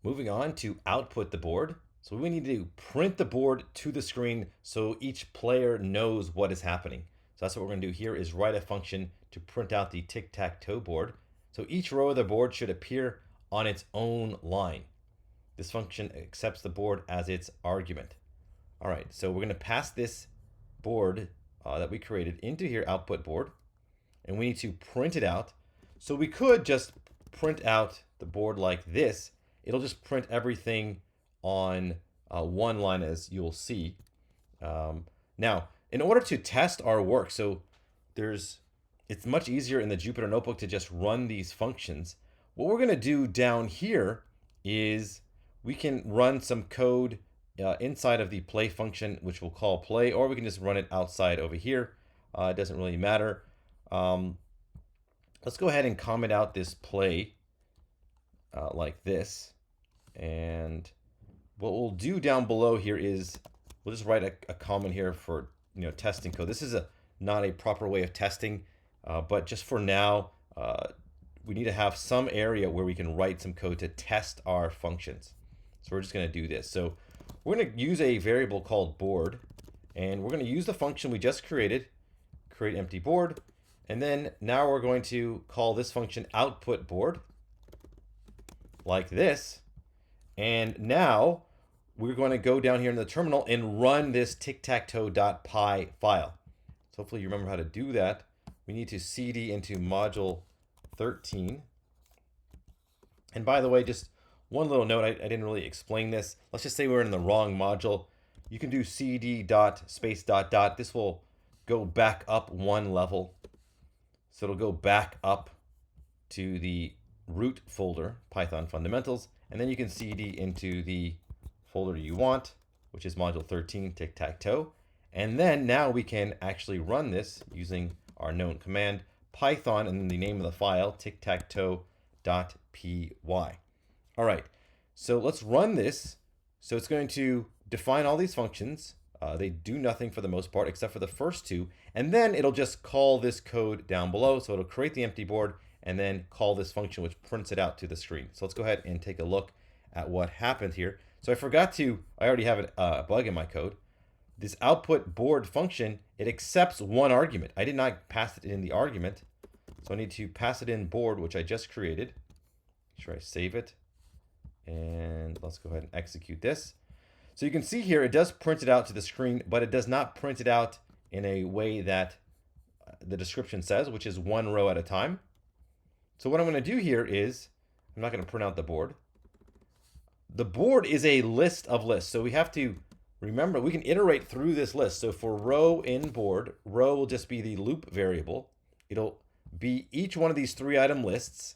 Moving on to output the board. So we need to print the board to the screen so each player knows what is happening. So that's what we're going to do here is write a function to print out the tic-tac-toe board. So each row of the board should appear on its own line. This function accepts the board as its argument. All right, so we're going to pass this board that we created into here, output board, and we need to print it out. So we could just print out the board like this. It'll just print everything on one line, as you'll see. Now, in order to test our work, so it's much easier in the Jupyter Notebook to just run these functions. What we're going to do down here is we can run some code inside of the play function, which we'll call play, or we can just run it outside over here. It doesn't really matter. Let's go ahead and comment out this play like this. And what we'll do down below here is we'll just write a comment here for testing code. This is not a proper way of testing, but just for now, we need to have some area where we can write some code to test our functions. So we're just going to do this. So we're going to use a variable called board, and we're going to use the function we just created, create empty board, and then now we're going to call this function output board like this. And now we're going to go down here in the terminal and run this tic-tac-toe.py file. So hopefully you remember how to do that. We need to cd into module 13. And by the way, just one little note, I didn't really explain this. Let's just say we're in the wrong module. You can do cd dot space dot dot. This will go back up one level. So it'll go back up to the root folder, Python Fundamentals, and then you can cd into the folder you want, which is module 13, tic-tac-toe. And then now we can actually run this using our known command, Python, and then the name of the file, tic-tac-toe.py. All right, so let's run this. So it's going to define all these functions. They do nothing for the most part, except for the first two. And then it'll just call this code down below. So it'll create the empty board and then call this function, which prints it out to the screen. So let's go ahead and take a look at what happened here. So I already have a bug in my code. This output board function, it accepts one argument. I did not pass it in the argument. So I need to pass it in board, which I just created. Make sure I save it. And let's go ahead and execute this. So you can see here, it does print it out to the screen, but it does not print it out in a way that the description says, which is one row at a time. So what I'm going to do here is, I'm not going to print out the board. The board is a list of lists. So we have to remember, we can iterate through this list. So for row in board, row will just be the loop variable. It'll be each one of these 3-item lists.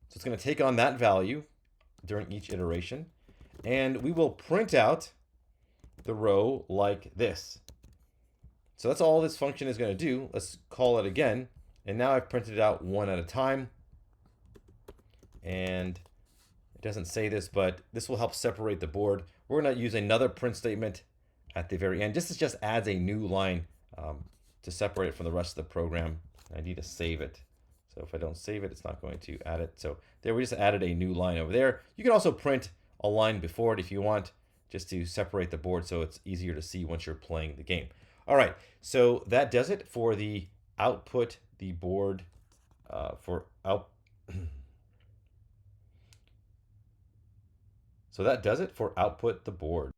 So it's going to take on that value during each iteration. And we will print out the row like this. So that's all this function is going to do. Let's call it again. And now I've printed it out one at a time. And it doesn't say this, but this will help separate the board. We're going to use another print statement at the very end. This just adds a new line to separate it from the rest of the program. I need to save it. So if I don't save it, it's not going to add it. So there, we just added a new line over there. You can also print a line before it if you want, just to separate the board so it's easier to see once you're playing the game. All right, so that does it for the output the board So that does it for output the board.